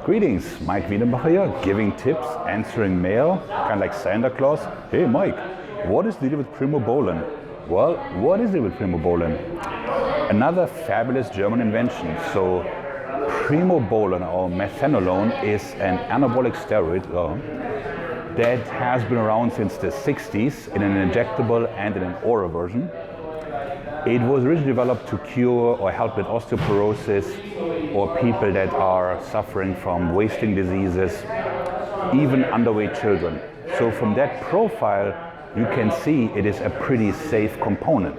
Greetings, Maik Wiedenbach here, giving tips, answering mail, kind of like Santa Claus. Hey Mike, what is the deal with Primobolan? Well, what is it with Primobolan? Another fabulous German invention. So Primobolan or methanolone is an anabolic steroid that has been around since the 60s in an injectable and in an oral version. It was originally developed to cure or help with osteoporosis or people that are suffering from wasting diseases, even underweight children. So from that profile, you can see it is a pretty safe component.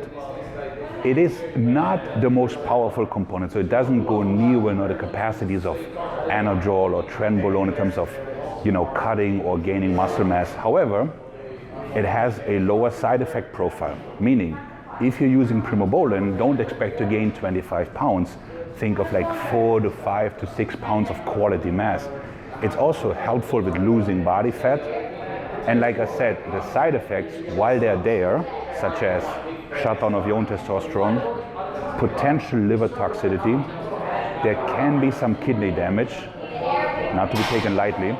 It is not the most powerful component, so it doesn't go near the capacities of anadrol or trenbolone in terms of, cutting or gaining muscle mass. However, it has a lower side effect profile, meaning if you're using Primobolan, don't expect to gain 25 pounds. Think of like 4 to 5 to 6 pounds of quality mass. It's also helpful with losing body fat. And like I said, the side effects, while they're there, such as shutdown of your own testosterone, potential liver toxicity, there can be some kidney damage, not to be taken lightly,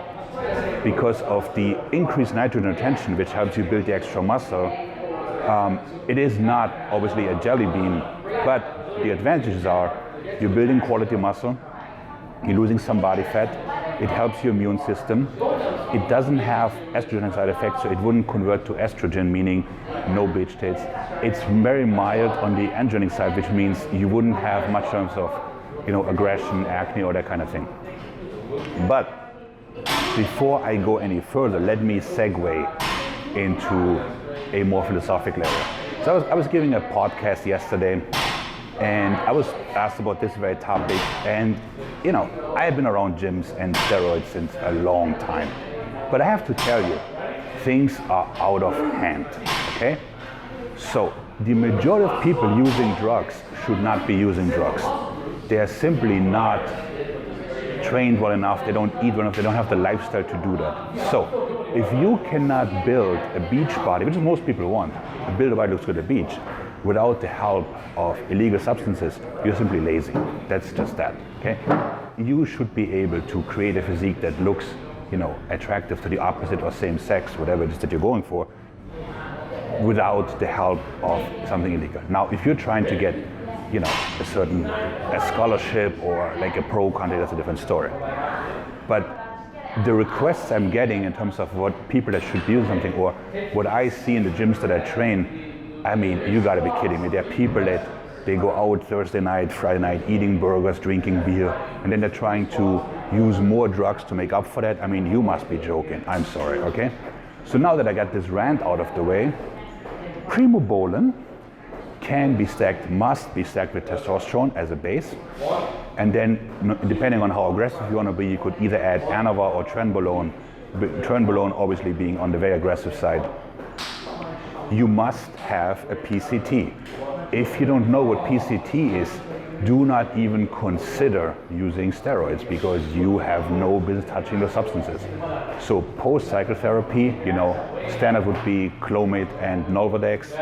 because of the increased nitrogen retention, which helps you build the extra muscle. It is not obviously a jelly bean, but the advantages are you're building quality muscle, you're losing some body fat, it helps your immune system, it doesn't have estrogen side effects, so it wouldn't convert to estrogen, meaning no bitch tits. It's very mild on the androgenic side, which means you wouldn't have much terms of aggression, acne, or that kind of thing. But before I go any further, let me segue into a more philosophical area. So I was giving a podcast yesterday, and I was asked about this very topic, and I have been around gyms and steroids since a long time, but I have to tell you, things are out of hand, okay? So the majority of people using drugs should not be using drugs. They are simply not trained well enough, they don't eat well enough, they don't have the lifestyle to do that. So if you cannot build a beach body, which is most people want, build a body that looks good at the beach, without the help of illegal substances, you're simply lazy. That's just that, okay? You should be able to create a physique that looks, attractive to the opposite or same sex, whatever it is that you're going for, without the help of something illegal. Now, if you're trying to get, a scholarship or like a pro country, that's a different story. But the requests I'm getting in terms of what people that should be doing something, or what I see in the gyms that I train, I mean, you gotta be kidding me. There are people that they go out Thursday night, Friday night, eating burgers, drinking beer, and then they're trying to use more drugs to make up for that. I mean, you must be joking. I'm sorry, okay? So now that I got this rant out of the way, Primobolan can be stacked, must be stacked with testosterone as a base. And then, depending on how aggressive you want to be, you could either add Anavar or Trenbolone. Trenbolone obviously being on the very aggressive side. You must have a PCT. If you don't know what PCT is, do not even consider using steroids, because you have no business touching the substances. So post-psychotherapy, standard would be Clomid and Nolvadex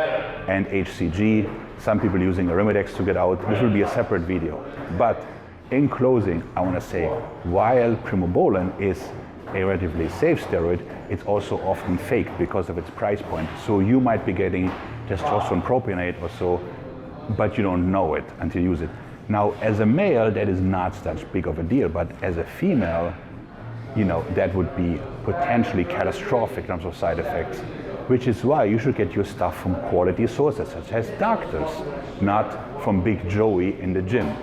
and HCG. Some people using Arimidex to get out. This will be a separate video. But in closing, I want to say, while Primobolan is a relatively safe steroid, it's also often fake because of its price point. So you might be getting testosterone propionate or so, but you don't know it until you use it. Now, as a male, that is not such big of a deal, but as a female, that would be potentially catastrophic in terms of side effects, which is why you should get your stuff from quality sources, such as doctors, not from Big Joey in the gym.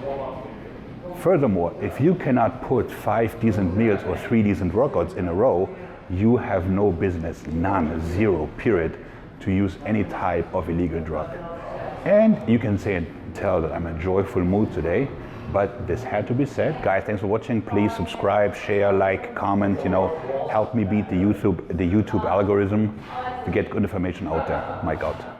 Furthermore, if you cannot put 5 decent meals or 3 decent workouts in a row, you have no business, none, zero, period, to use any type of illegal drug. And you can say and tell that I'm in a joyful mood today, but this had to be said. Guys, thanks for watching. Please subscribe, share, like, comment, help me beat the YouTube algorithm to get good information out there. Mike out.